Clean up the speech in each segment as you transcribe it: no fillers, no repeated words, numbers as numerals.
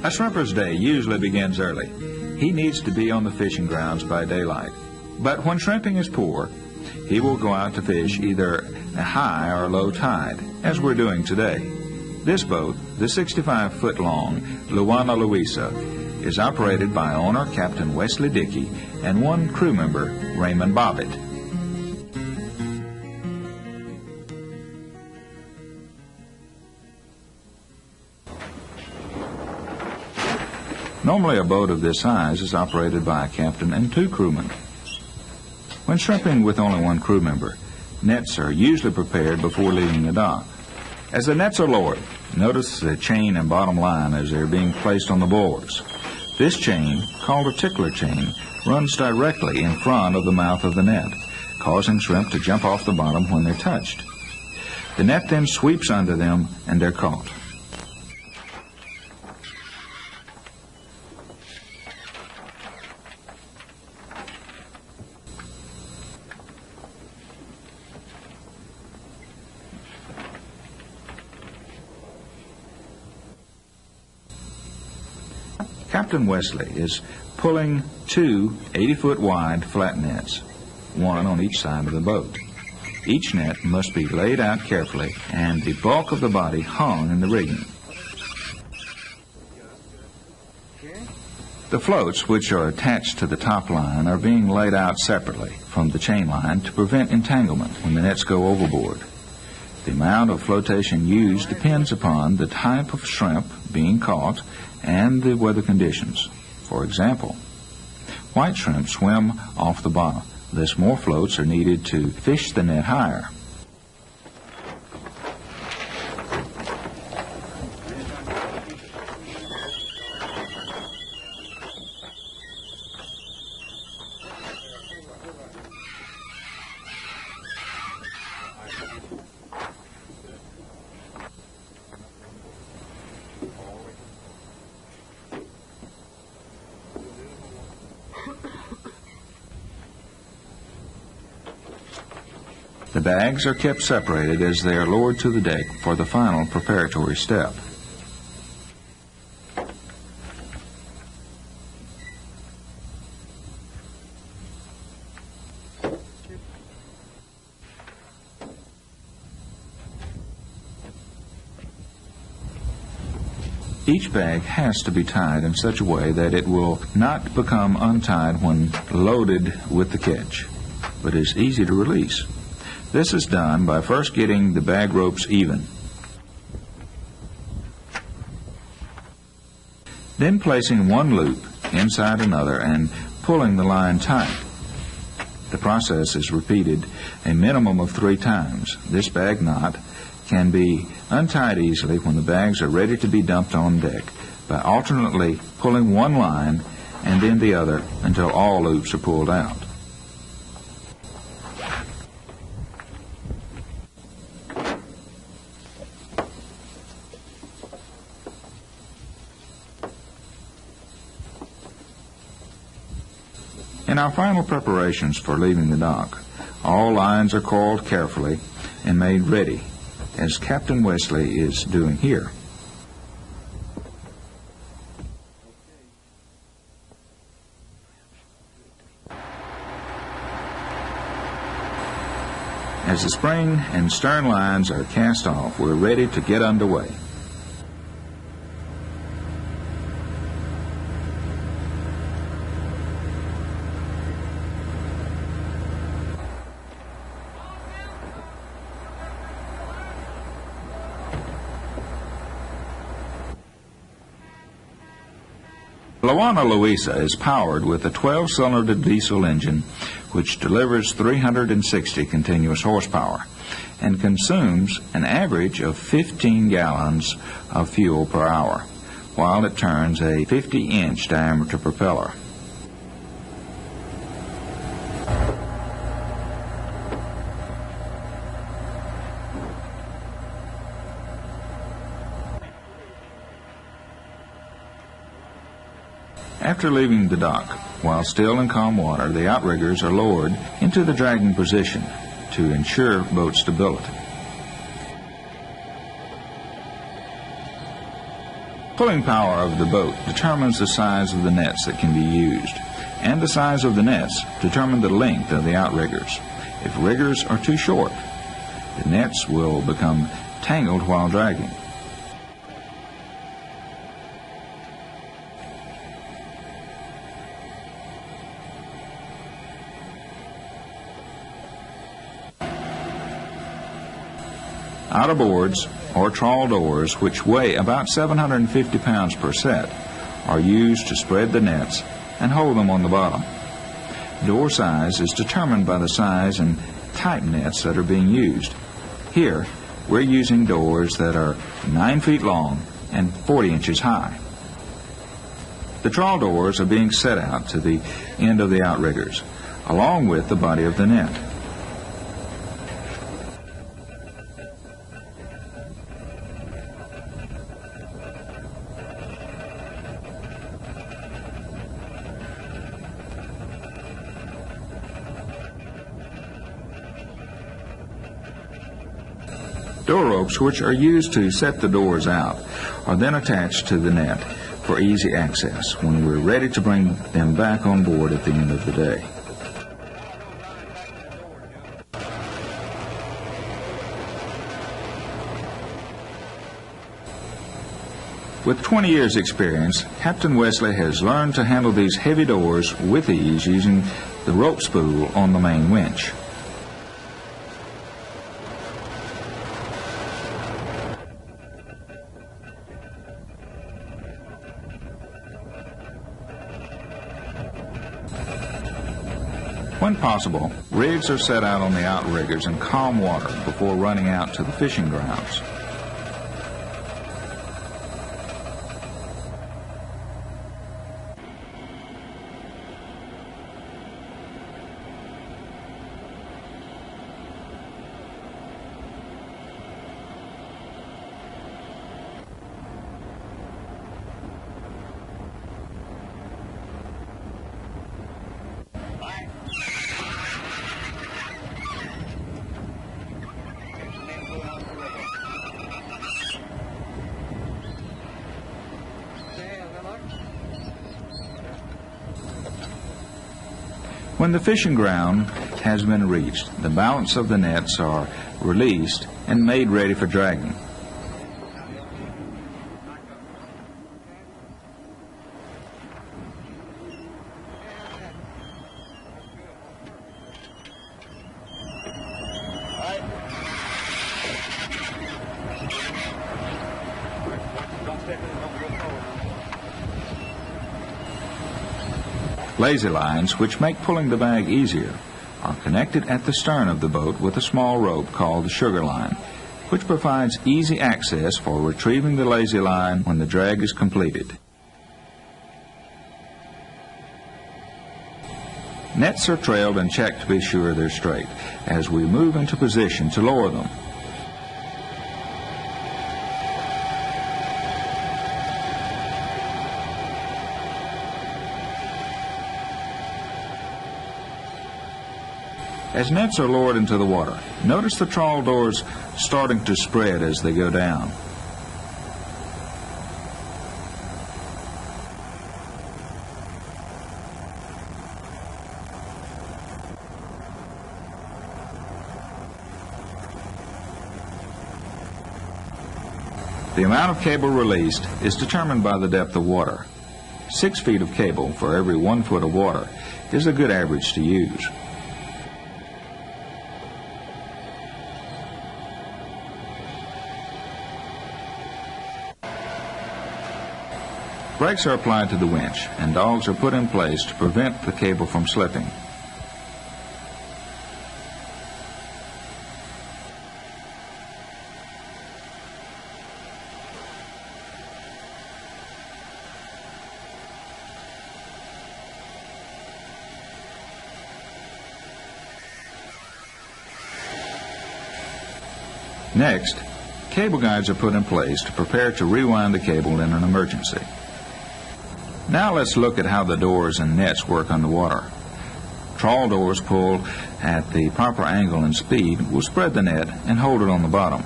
A shrimper's day usually begins early. He needs to be on the fishing grounds by daylight. But when shrimping is poor, he will go out to fish either a high or low tide, as we're doing today. This boat, the 65-foot-long Luana Luisa, is operated by owner Captain Wesley Dickey and one crew member, Raymond Bobbitt. Normally a boat of this size is operated by a captain and two crewmen. When shrimping with only one crew member, nets are usually prepared before leaving the dock. As the nets are lowered, notice the chain and bottom line as they're being placed on the bulwarks. This chain, called a tickler chain, runs directly in front of the mouth of the net, causing shrimp to jump off the bottom when they're touched. The net then sweeps under them and they're caught. Captain Wesley is pulling two 80-foot wide flat nets, one on each side of the boat. Each net must be laid out carefully and the bulk of the body hung in the rigging. The floats, which are attached to the top line, are being laid out separately from the chain line to prevent entanglement when the nets go overboard. The amount of flotation used depends upon the type of shrimp being caught and the weather conditions. For example, white shrimp swim off the bottom. Thus more floats are needed to fish the net higher. The bags are kept separated as they are lowered to the deck for the final preparatory step. Each bag has to be tied in such a way that it will not become untied when loaded with the catch, but is easy to release. This is done by first getting the bag ropes even, then placing one loop inside another and pulling the line tight. The process is repeated a minimum of 3 times. This bag knot can be untied easily when the bags are ready to be dumped on deck by alternately pulling one line and then the other until all loops are pulled out. In our final preparations for leaving the dock, all lines are coiled carefully and made ready, as Captain Wesley is doing here. As the spring and stern lines are cast off, we're ready to get underway. Luana Luisa is powered with a 12-cylinder diesel engine which delivers 360 continuous horsepower and consumes an average of 15 gallons of fuel per hour, while it turns a 50-inch diameter propeller. After leaving the dock, while still in calm water, the outriggers are lowered into the dragging position to ensure boat stability. Pulling power of the boat determines the size of the nets that can be used, and the size of the nets determine the length of the outriggers. If riggers are too short, the nets will become tangled while dragging. Outer boards, or trawl doors, which weigh about 750 pounds per set, are used to spread the nets and hold them on the bottom. Door size is determined by the size and type nets that are being used. Here, we're using doors that are 9 feet long and 40 inches high. The trawl doors are being set out to the end of the outriggers, along with the body of the net. Door ropes, which are used to set the doors out, are then attached to the net for easy access when we're ready to bring them back on board at the end of the day. With 20 years' experience, Captain Wesley has learned to handle these heavy doors with ease using the rope spool on the main winch. When possible, rigs are set out on the outriggers in calm water before running out to the fishing grounds. When the fishing ground has been reached, the balance of the nets are released and made ready for dragging. Lazy lines, which make pulling the bag easier, are connected at the stern of the boat with a small rope called the sugar line, which provides easy access for retrieving the lazy line when the drag is completed. Nets are trailed and checked to be sure they're straight as we move into position to lower them. As nets are lowered into the water, notice the trawl doors starting to spread as they go down. The amount of cable released is determined by the depth of water. 6 feet of cable for every 1 foot of water is a good average to use. Brakes are applied to the winch, and dogs are put in place to prevent the cable from slipping. Next, cable guides are put in place to prepare to rewind the cable in an emergency. Now let's look at how the doors and nets work underwater. Trawl doors pulled at the proper angle and speed will spread the net and hold it on the bottom.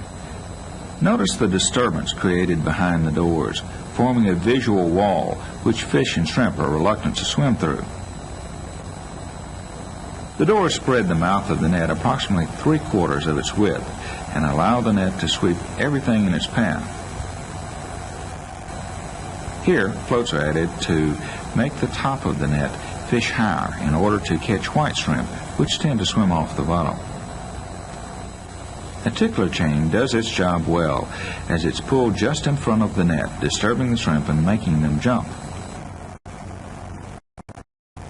Notice the disturbance created behind the doors, forming a visual wall which fish and shrimp are reluctant to swim through. The doors spread the mouth of the net approximately 3/4 of its width and allow the net to sweep everything in its path. Here, floats are added to make the top of the net fish higher in order to catch white shrimp, which tend to swim off the bottom. A tickler chain does its job well, as it's pulled just in front of the net, disturbing the shrimp and making them jump.